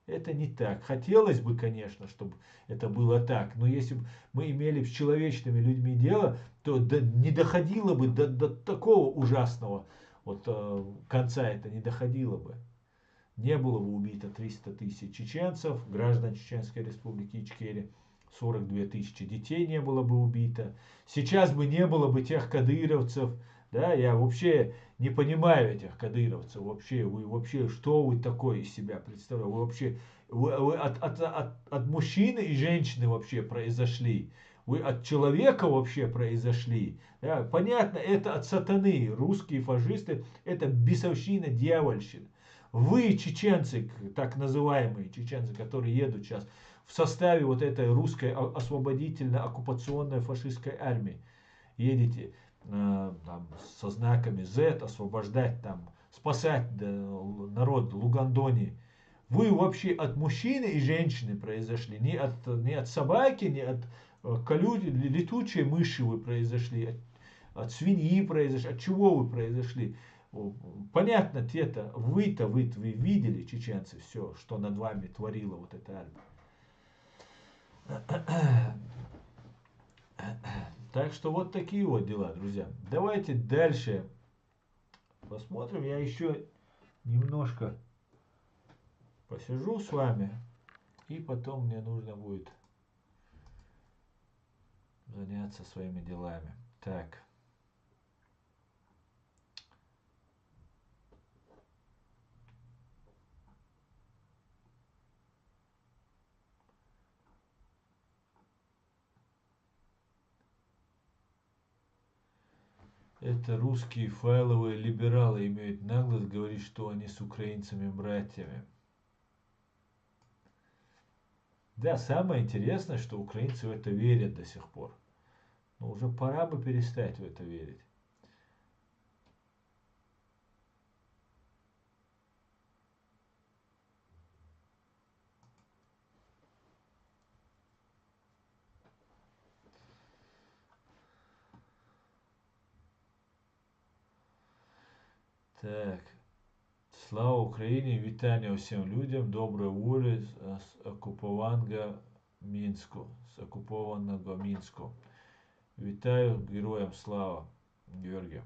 Это не так. Хотелось бы, конечно, чтобы это было так, но если бы мы имели с человечными людьми дело, то не доходило бы до такого ужасного конца, это не доходило бы. Не было бы убито 300 тысяч чеченцев, граждан Чеченской республики Ичкерия, 42 тысячи детей не было бы убито. Сейчас бы не было бы тех кадыровцев. Да, я вообще не понимаю этих кадыровцев. Вы вообще, что вы такое из себя представляете? Вы вообще вы от мужчины и женщины вообще произошли. Вы от человека вообще произошли. Да, понятно, это от сатаны. Русские фашисты, это бесовщина, дьявольщина. Вы, чеченцы, так называемые чеченцы, которые едут сейчас в составе вот этой русской освободительно-оккупационной фашистской армии, едете там, со знаками Z, освобождать там, спасать народ Лугандонии. Вы вообще от мужчины и женщины произошли, не от собаки, не от летучей мыши вы произошли, от свиньи произошли, от чего вы произошли? Понятно, вы видели, чеченцы, все, что над вами творила вот эта армия. Так что вот такие вот дела, друзья. Давайте дальше посмотрим. Я еще немножко посижу с вами, и потом мне нужно будет заняться своими делами. Так. Это русские файловые либералы имеют наглость говорить, что они с украинцами братьями. Да, самое интересное, что украинцы в это верят до сих пор. Но уже пора бы перестать в это верить. Так. Слава Україні! Вітання усім людям доброї волі з окупованого Мінську. З окупованого Мінську. Витаю героям слава, Георгия.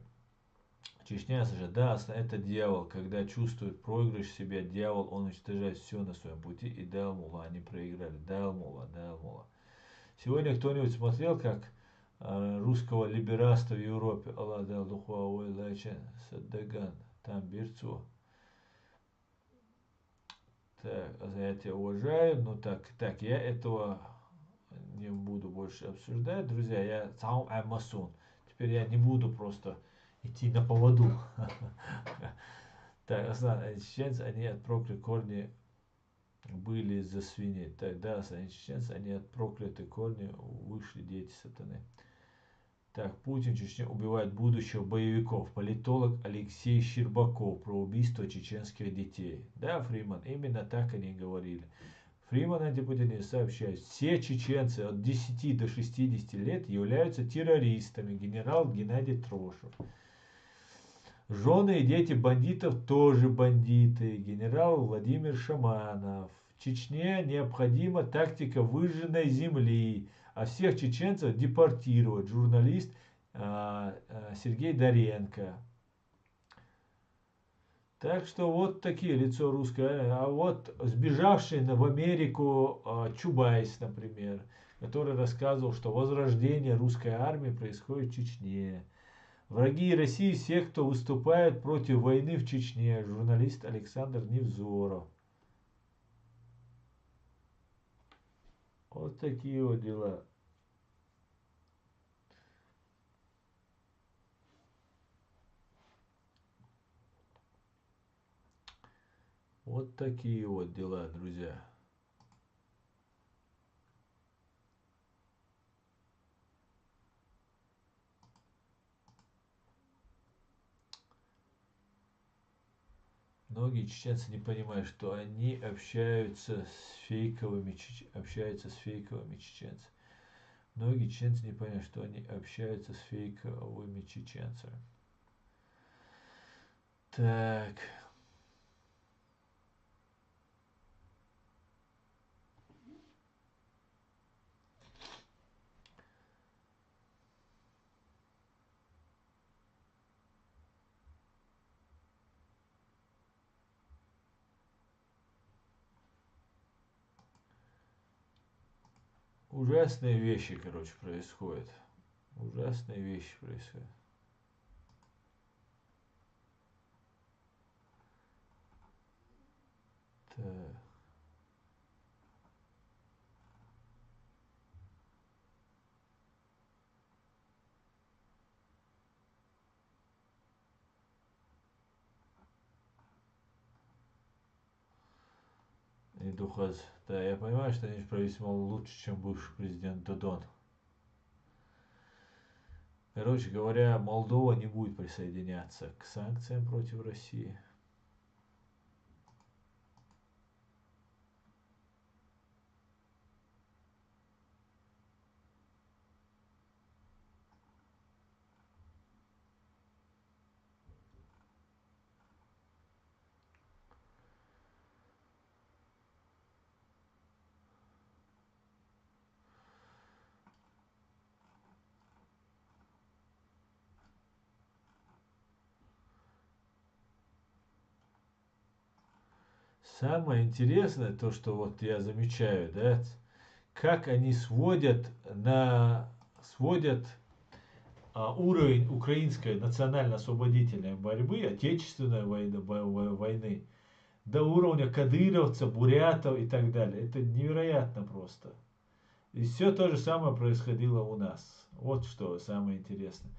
Чечня же, да, это дьявол. Когда чувствует проигрыш в себе, дьявол, он уничтожает все на своем пути. И Далмула, они проиграли. Далмула, Далмула. Сегодня кто-нибудь смотрел, как русского либераста в Европе, Аллах дал духовой лачен, Саддаган, там Бирцу. Так, я тебя уважаю, но так, я этого не буду больше обсуждать, друзья, я сам амасун. Теперь я не буду просто идти на поводу. Так, чеченцы, они от проклятой корни были из-за свиней. Так, да, чеченцы, они от проклятой корни вышли дети сатаны. Так, Путин Чечня убивает будущих боевиков. Политолог Алексей Щербаков про убийство чеченских детей. Да, Фриман, именно так они и говорили. Фриман антипутин сообщает, все чеченцы от 10 до 60 лет являются террористами. Генерал Геннадий Трошев. Жены и дети бандитов тоже бандиты. Генерал Владимир Шаманов. В Чечне необходима тактика выжженной земли. А всех чеченцев депортировать. Журналист Сергей Доренко. Так что вот такие лицо русской армии. А вот сбежавший в Америку Чубайс, например, который рассказывал, что возрождение русской армии происходит в Чечне. Враги России все, кто выступает против войны в Чечне. Журналист Александр Невзоров. Вот такие вот дела. Вот такие вот дела, друзья. Многие чеченцы не понимают, что они общаются с фейковыми чеченцами. Многие чеченцы не понимают, что они общаются с фейковыми чеченцами. Так. Ужасные вещи, короче, происходят. Ужасные вещи происходят. Так. И Духаз. Да, я понимаю, что они правительство лучше, чем бывший президент Додон. Короче говоря, Молдова не будет присоединяться к санкциям против России. Самое интересное, то, что вот я замечаю, да, как они сводят уровень украинской национально-освободительной борьбы, отечественной войны, до уровня кадыровцев, бурятов и так далее. Это невероятно просто. И все то же самое происходило у нас. Вот что самое интересное.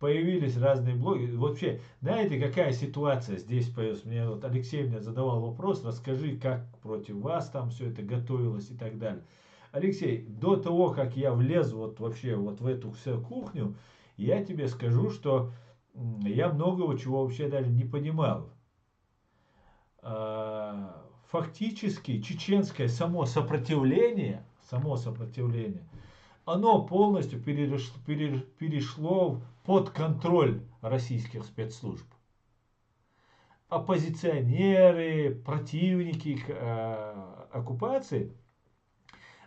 появились разные блоги. Вообще, знаете, какая ситуация здесь появилась? Мне вот Алексей мне задавал вопрос, расскажи, как против вас там все это готовилось и так далее. Алексей, до того, как я влез вот вообще вот в эту всю кухню, я тебе скажу, что я многого чего вообще даже не понимал. Фактически чеченское само сопротивление, оно полностью перешло под контроль российских спецслужб. Оппозиционеры, противники оккупации,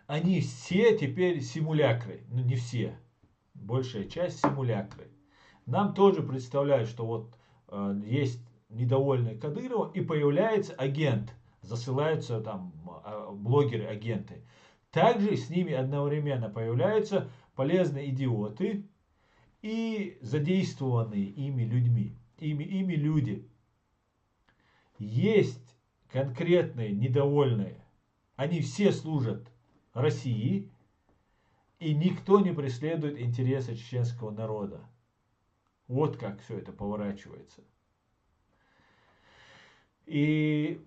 они все теперь симулякры. Ну, не все, большая часть симулякры. Нам тоже представляют, что вот есть недовольный Кадырова и появляется агент, засылаются там блогеры-агенты. Также с ними одновременно появляются полезные идиоты и задействованные ими люди. Есть конкретные недовольные, они все служат России, и никто не преследует интересы чеченского народа. Вот как все это поворачивается. И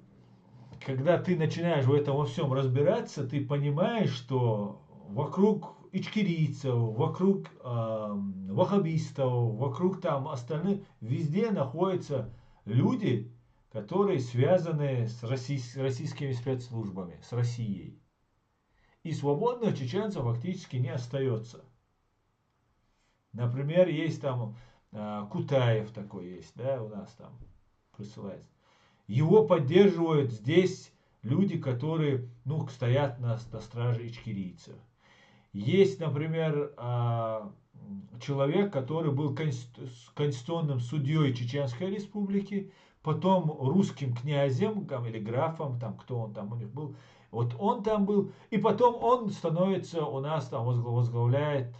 когда ты начинаешь в этом во всем разбираться, ты понимаешь, что вокруг ичкерийцев, вокруг ваххабистов, вокруг там остальных, везде находятся люди, которые связаны с российскими спецслужбами, с Россией. И свободных чеченцев фактически не остается. Например, есть там Кутаев такой есть, да, у нас там присылается. Его поддерживают здесь люди, которые, ну, стоят на страже ичкерийцев. Есть, например, человек, который был конституционным судьей Чеченской Республики, потом русским князем там, или графом, там, кто он там у них был, вот он там был, и потом он становится у нас там возглавляет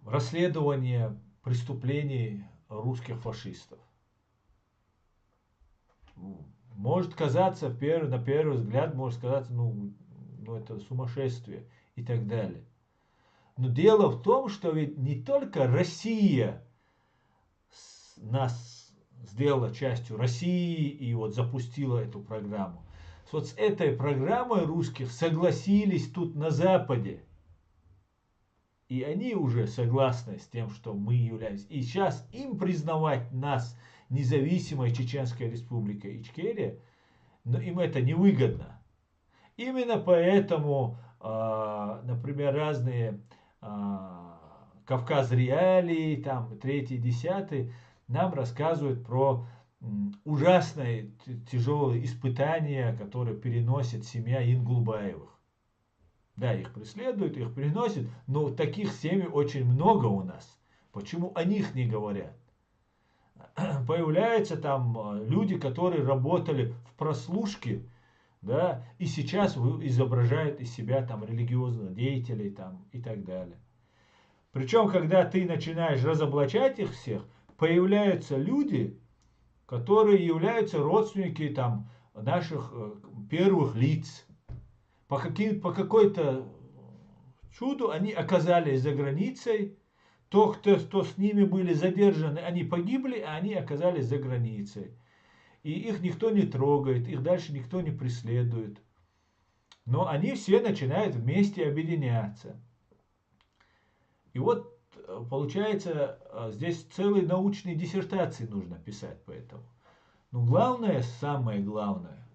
расследование преступлений русских фашистов. Может казаться, на первый взгляд, может казаться, ну это сумасшествие и так далее. Но дело в том, что ведь не только Россия нас сделала частью России и вот запустила эту программу. Вот с этой программой русских согласились тут на Западе. И они уже согласны с тем, что мы являемся. И сейчас им признавать нас независимой Чеченской Республикой Ичкерия, но им это невыгодно. Именно поэтому, например, разные Кавказ Реалии, там, 3-10, нам рассказывают про ужасные тяжелые испытания, которые переносит семья Ингулбаевых. Да, их преследуют, их приносят, но таких семей очень много у нас. Почему о них не говорят? Появляются там люди, которые работали в прослушке, да, и сейчас изображают из себя там религиозных деятелей там, и так далее. Причем, когда ты начинаешь разоблачать их всех, появляются люди, которые являются родственники там, наших первых лиц. По какой-то чуду они оказались за границей. Кто с ними были задержаны, они погибли, а они оказались за границей. И их никто не трогает, их дальше никто не преследует. Но они все начинают вместе объединяться. И вот получается, здесь целые научные диссертации нужно писать по этому. Но главное, самое главное,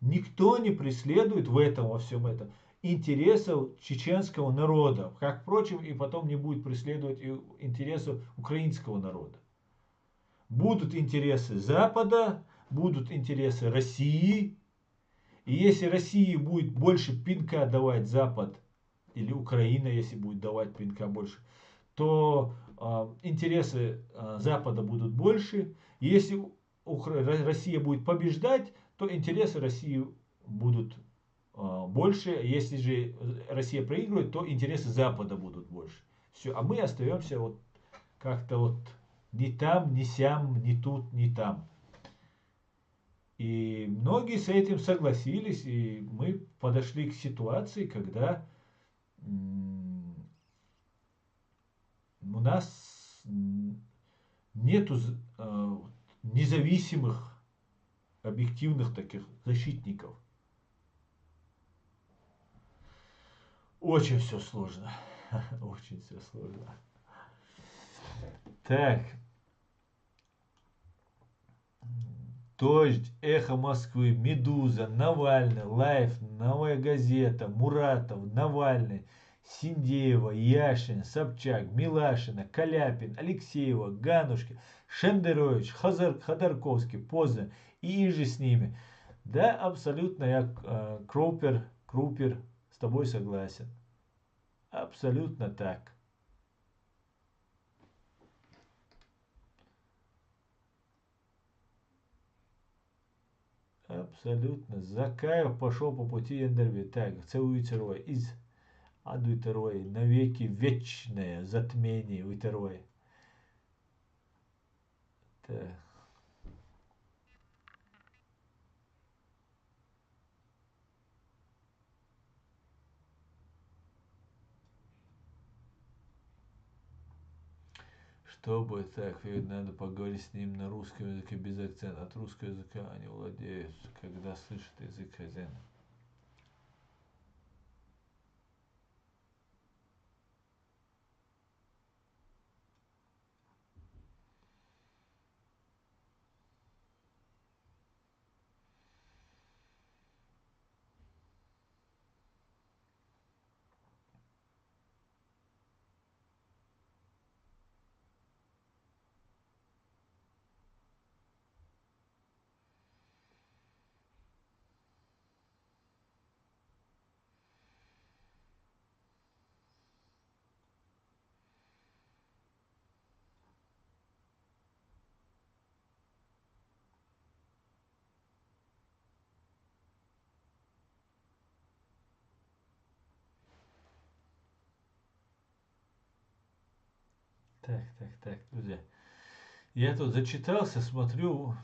никто не преследует в этом, во всем этом, интересов чеченского народа. Как, впрочем, и потом не будет преследовать и интересов украинского народа. Будут интересы Запада, будут интересы России. И если России будет больше пинка давать Запад, или Украина, если будет давать пинка больше, то интересы Запада будут больше. Если Россия будет побеждать, то интересы России будут больше. Если же Россия проигрывает, то интересы Запада будут больше. Все, а мы остаемся вот как-то вот ни там, ни сям, ни тут, ни там. И многие с этим согласились, и мы подошли к ситуации, когда у нас нету независимых, объективных таких защитников. Очень все сложно. Очень все сложно. Так. Дождь, Эхо Москвы, Медуза, Навальный, Лайф, Новая газета, Муратов, Навальный, Синдеева, Яшин, Собчак, Милашина, Каляпин, Алексеева, Ганушкин, Шендерович, Ходорковский, Познер и же с ними. Да, абсолютно я Крупер, с тобой согласен. Абсолютно так. Абсолютно. Закаев пошел по пути Ендерби. Так, целую второй. Из аду второй. Навеки вечное затмение второй. Так. Чтобы так, надо поговорить с ним на русском языке без акцента. От русского языка они владеют, когда слышат язык хозяина. Так, друзья. Я тут зачитался, смотрю.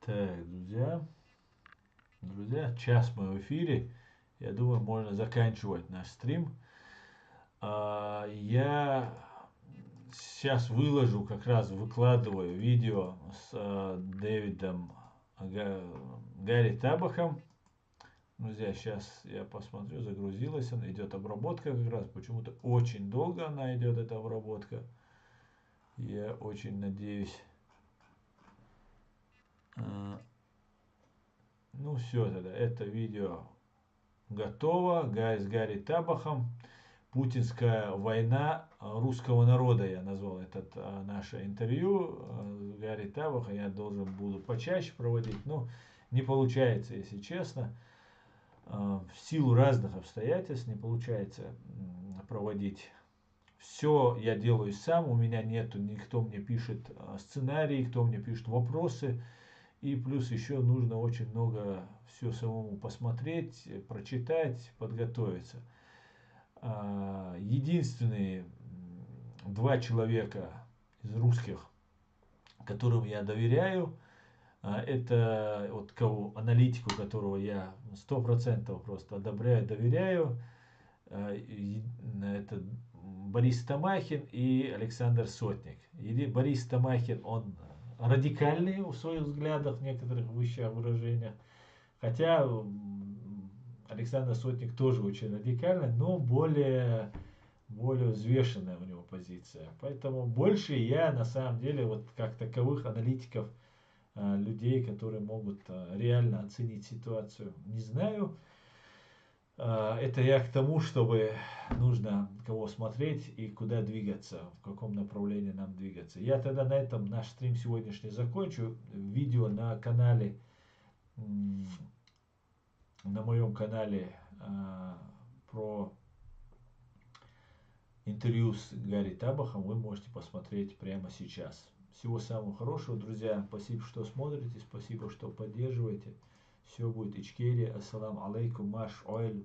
Так, друзья, час мы в эфире. Я думаю, можно заканчивать наш стрим. Я сейчас выложу, как раз выкладываю видео с Дэвидом Гарри Табахом. Друзья, сейчас я посмотрю, загрузилась она, идет обработка как раз. Почему-то очень долго она идет, эта обработка. Я очень надеюсь. Ну все тогда, это видео готово. С Гарри Табахом. Путинская война русского народа, я назвал этот наше интервью. Гарри Табаха я должен буду почаще проводить, но не получается, если честно. В силу разных обстоятельств не получается проводить. Все я делаю сам, у меня нету, никто мне пишет сценарий, кто мне пишет вопросы. И плюс еще нужно очень много все самому посмотреть, прочитать, подготовиться. Единственные два человека из русских, которым я доверяю, это вот аналитику, которого я 100% просто одобряю, доверяю, это Борис Тамахин и Александр Сотник. Борис Тамахин, он радикальный в своих взглядах, в некоторых вещах, выражениях, хотя Александр Сотник тоже очень радикальный, но более взвешенная у него позиция. Поэтому больше я на самом деле вот как таковых аналитиков, людей, которые могут реально оценить ситуацию, не знаю. Это я к тому, чтобы нужно кого смотреть и куда двигаться, в каком направлении нам двигаться. Я тогда на этом наш стрим сегодняшний закончу. Видео на канале, на моем канале про интервью с Гарри Табахом вы можете посмотреть прямо сейчас. Всего самого хорошего, друзья. Спасибо, что смотрите, спасибо, что поддерживаете. Все будет Ичкерия. Ассаламу алейкум, маш ойл.